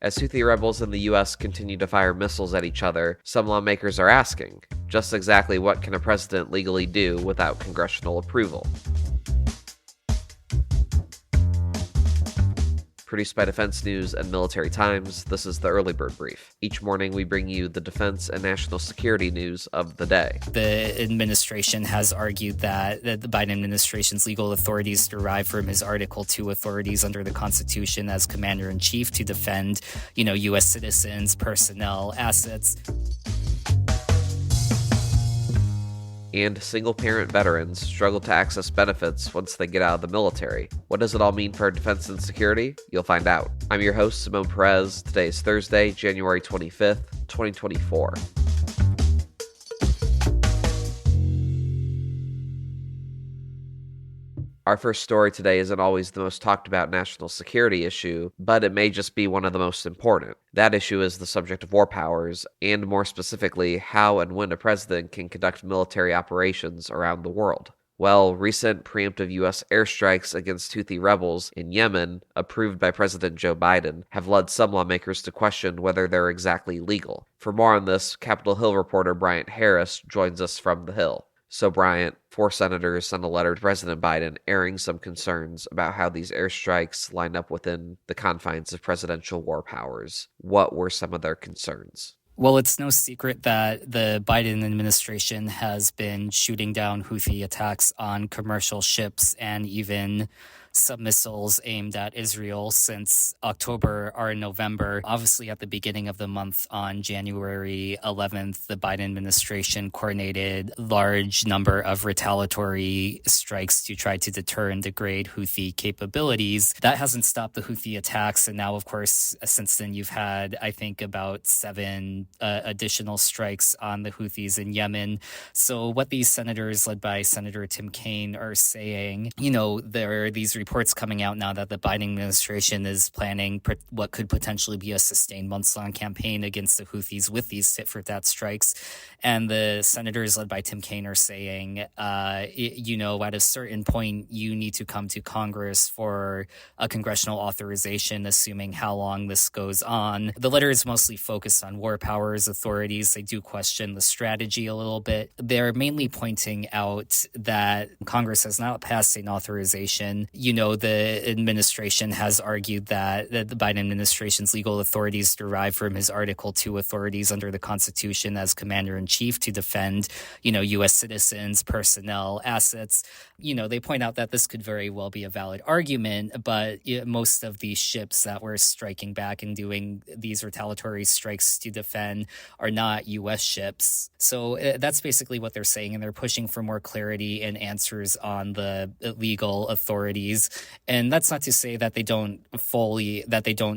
As Houthi rebels in the U.S. continue to fire missiles at each other, some lawmakers are asking, just exactly what can a president legally do without congressional approval? Produced by Defense News and Military Times, this is the Early Bird Brief. Each morning we bring you the defense and national security news of the day. The administration has argued that the Biden administration's legal authorities derive from his Article 2 authorities under the Constitution as commander-in-chief to defend, U.S. citizens, personnel, assets. And single-parent veterans struggle to access benefits once they get out of the military. What does it all mean for our defense and security? You'll find out. I'm your host, Simone Perez. Today is Thursday, January 25th, 2024. Our first story today isn't always the most talked about national security issue, but it may just be one of the most important. That issue is the subject of war powers, and more specifically, how and when a president can conduct military operations around the world. Well, recent preemptive U.S. airstrikes against Houthi rebels in Yemen, approved by President Joe Biden, have led some lawmakers to question whether they're exactly legal. For more on this, Capitol Hill reporter Bryant Harris joins us from the Hill. So, Bryant, 4 senators sent a letter to President Biden airing some concerns about how these airstrikes line up within the confines of presidential war powers. What were some of their concerns? Well, it's no secret that the Biden administration has been shooting down Houthi attacks on commercial ships and even submissiles aimed at Israel since October or November. Obviously, at the beginning of the month on January 11th, the Biden administration coordinated a large number of retaliatory strikes to try to deter and degrade Houthi capabilities. That hasn't stopped the Houthi attacks. And now, of course, since then, you've had, I think, about 7 additional strikes on the Houthis in Yemen. So what these senators, led by Senator Tim Kaine, are saying, there are these reports coming out now that the Biden administration is planning what could potentially be a sustained months-long campaign against the Houthis with these tit-for-tat strikes. And the senators led by Tim Kaine are saying, at a certain point, you need to come to Congress for a congressional authorization, assuming how long this goes on. The letter is mostly focused on war powers authorities. They do question the strategy a little bit. They're mainly pointing out that Congress has not passed an authorization. The administration has argued that the Biden administration's legal authorities derive from his Article 2 authorities under the Constitution as commander-in-chief to defend, U.S. citizens, personnel, assets. They point out that this could very well be a valid argument, but most of these ships that were striking back and doing these retaliatory strikes to defend are not U.S. ships. So that's basically what they're saying, and they're pushing for more clarity and answers on the legal authorities. And that's not to say that they don't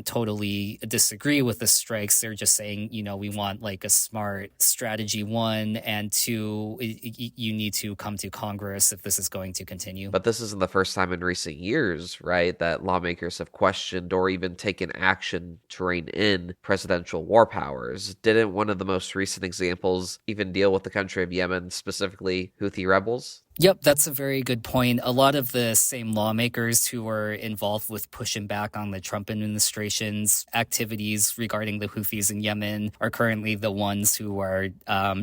totally disagree with the strikes. They're just saying, we want like a smart strategy, 1, and 2, you need to come to Congress if this is going to continue. But this isn't the first time in recent years, right, that lawmakers have questioned or even taken action to rein in presidential war powers. Didn't one of the most recent examples even deal with the country of Yemen, specifically Houthi rebels? Yep, that's a very good point. A lot of the same lawmakers who were involved with pushing back on the Trump administration's activities regarding the Houthis in Yemen are currently the ones who are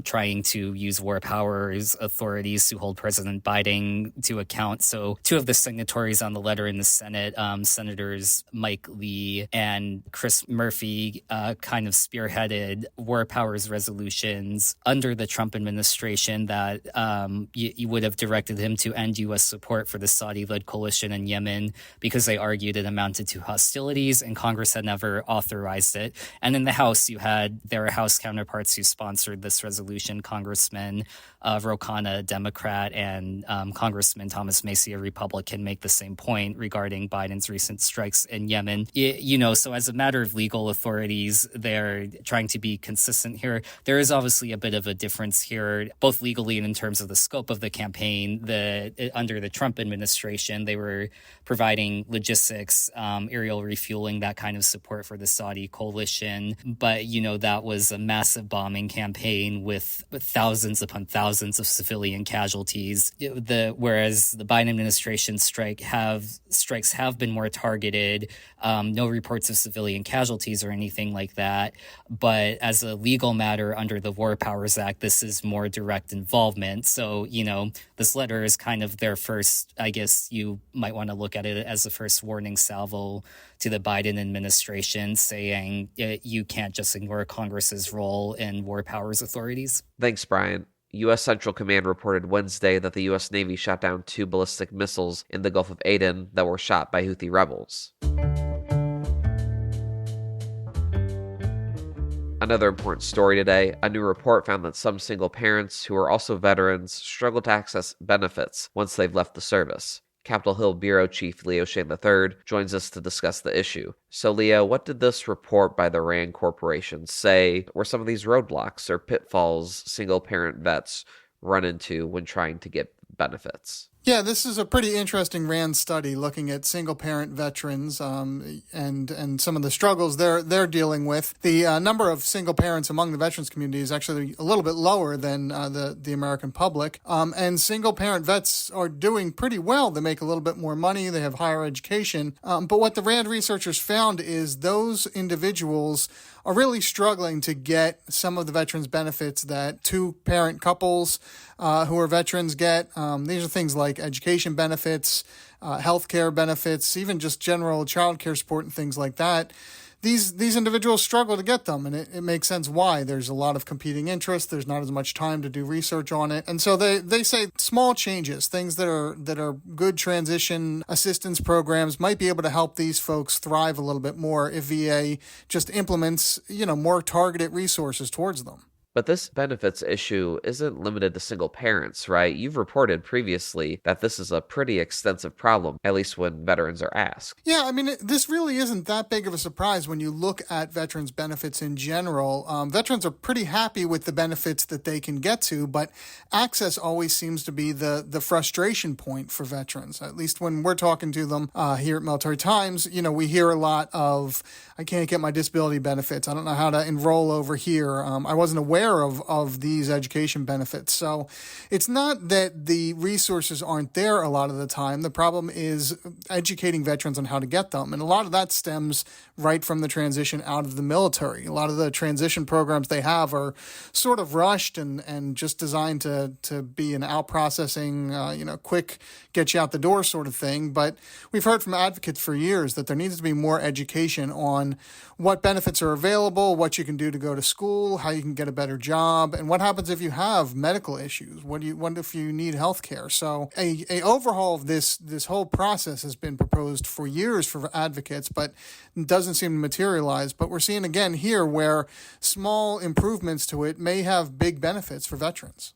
trying to use war powers authorities to hold President Biden to account. So 2 of the signatories on the letter in the Senate, Senators Mike Lee and Chris Murphy, kind of spearheaded war powers resolutions under the Trump administration that you would have directed him to end U.S. support for the Saudi-led coalition in Yemen because they argued it amounted to hostilities and Congress had never authorized it. And in the House, there are House counterparts who sponsored this resolution, Congressman Ro Khanna, a Democrat, and Congressman Thomas Macy, a Republican, make the same point regarding Biden's recent strikes in Yemen. So as a matter of legal authorities, they're trying to be consistent here. There is obviously a bit of a difference here, both legally and in terms of the scope of the campaign. campaign, under the Trump administration, they were providing logistics, aerial refueling, that kind of support for the Saudi coalition. But, that was a massive bombing campaign with thousands upon thousands of civilian casualties. Whereas the Biden administration strikes have been more targeted. No reports of civilian casualties or anything like that. But as a legal matter under the War Powers Act, this is more direct involvement. So, this letter is kind of their first, I guess you might want to look at it as the first warning salvo to the Biden administration, saying you can't just ignore Congress's role in war powers authorities. Thanks, Brian. U.S. Central Command reported Wednesday that the U.S. Navy shot down 2 ballistic missiles in the Gulf of Aden that were shot by Houthi rebels. Another important story today, a new report found that some single parents who are also veterans struggle to access benefits once they've left the service. Capitol Hill Bureau Chief Leo Shane III joins us to discuss the issue. So, Leo, what did this report by the RAND Corporation say were some of these roadblocks or pitfalls single-parent vets run into when trying to get benefits? Yeah, this is a pretty interesting RAND study looking at single-parent veterans and some of the struggles they're dealing with. The number of single parents among the veterans community is actually a little bit lower than the American public. And single-parent vets are doing pretty well. They make a little bit more money. They have higher education. But what the RAND researchers found is those individuals are really struggling to get some of the veterans benefits that two-parent couples who are veterans get. These are things like education benefits, healthcare benefits, even just general child care support and things like that. These individuals struggle to get them, and it makes sense why. There's a lot of competing interests. There's not as much time to do research on it. And so they say small changes, things that are good transition assistance programs might be able to help these folks thrive a little bit more if VA just implements, more targeted resources towards them. But this benefits issue isn't limited to single parents, right? You've reported previously that this is a pretty extensive problem, at least when veterans are asked. Yeah, I mean, this really isn't that big of a surprise when you look at veterans' benefits in general. Veterans are pretty happy with the benefits that they can get to, but access always seems to be the frustration point for veterans. At least when we're talking to them here at Military Times, we hear a lot of, I can't get my disability benefits. I don't know how to enroll over here. I wasn't aware of these education benefits. So it's not that the resources aren't there a lot of the time. The problem is educating veterans on how to get them. And a lot of that stems right from the transition out of the military. A lot of the transition programs they have are sort of rushed and just designed to be an out-processing, quick, get you out the door sort of thing. But we've heard from advocates for years that there needs to be more education on what benefits are available, what you can do to go to school, how you can get a better job, and what happens if you have medical issues. What if you need health care? So a overhaul of this whole process has been proposed for years for advocates, but doesn't seem to materialize. But we're seeing again here where small improvements to it may have big benefits for veterans.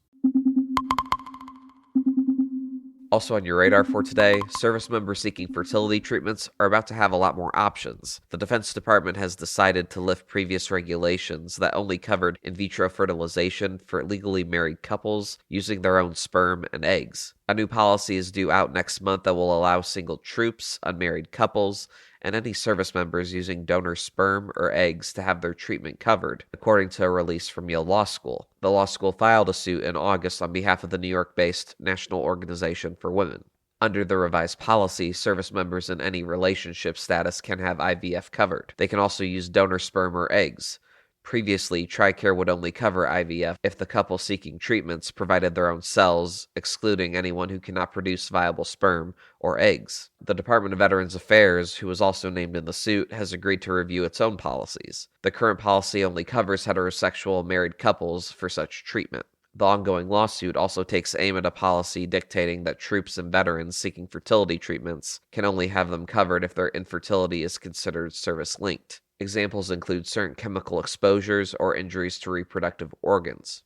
Also on your radar for today, service members seeking fertility treatments are about to have a lot more options. The Defense Department has decided to lift previous regulations that only covered in vitro fertilization for legally married couples using their own sperm and eggs. A new policy is due out next month that will allow single troops, unmarried couples, and any service members using donor sperm or eggs to have their treatment covered, according to a release from Yale Law School. The law school filed a suit in August on behalf of the New York-based National Organization for Women. Under the revised policy, service members in any relationship status can have IVF covered. They can also use donor sperm or eggs. Previously, TRICARE would only cover IVF if the couple seeking treatments provided their own cells, excluding anyone who cannot produce viable sperm or eggs. The Department of Veterans Affairs, who was also named in the suit, has agreed to review its own policies. The current policy only covers heterosexual married couples for such treatment. The ongoing lawsuit also takes aim at a policy dictating that troops and veterans seeking fertility treatments can only have them covered if their infertility is considered service-linked. Examples include certain chemical exposures or injuries to reproductive organs.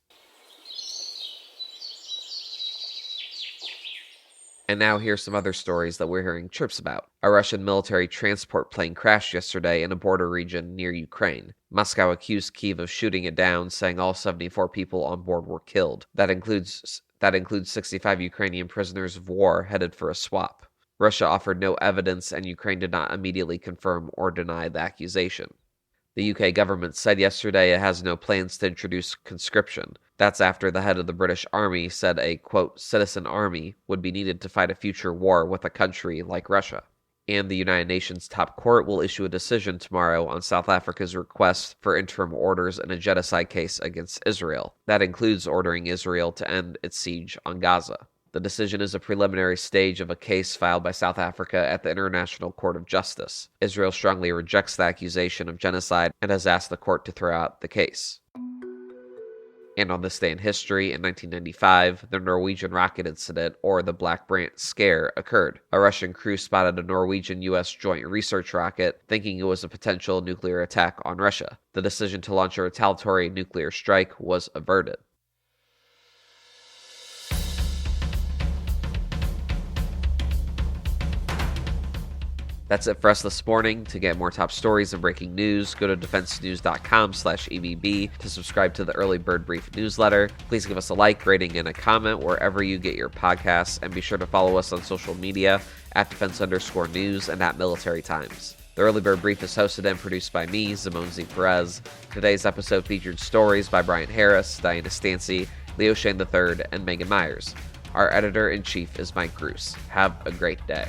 And now here's some other stories that we're hearing chirps about. A Russian military transport plane crashed yesterday in a border region near Ukraine. Moscow accused Kyiv of shooting it down, saying all 74 people on board were killed. That includes That includes 65 Ukrainian prisoners of war headed for a swap. Russia offered no evidence, and Ukraine did not immediately confirm or deny the accusation. The UK government said yesterday it has no plans to introduce conscription. That's after the head of the British Army said a, quote, citizen army would be needed to fight a future war with a country like Russia. And the United Nations top court will issue a decision tomorrow on South Africa's request for interim orders in a genocide case against Israel. That includes ordering Israel to end its siege on Gaza. The decision is a preliminary stage of a case filed by South Africa at the International Court of Justice. Israel strongly rejects the accusation of genocide and has asked the court to throw out the case. And on this day in history, in 1995, the Norwegian rocket incident, or the Black Brant scare, occurred. A Russian crew spotted a Norwegian-U.S. joint research rocket, thinking it was a potential nuclear attack on Russia. The decision to launch a retaliatory nuclear strike was averted. That's it for us this morning. To get more top stories and breaking news, go to defensenews.com/EBB to subscribe to the Early Bird Brief newsletter. Please give us a like, rating, and a comment wherever you get your podcasts, and be sure to follow us on social media at @defense_news and @Military Times. The Early Bird Brief is hosted and produced by me, Zimone Z. Perez. Today's episode featured stories by Bryant Harris, Diana Stancy, Leo Shane III, and Megan Myers. Our editor-in-chief is Mike Gruce. Have a great day.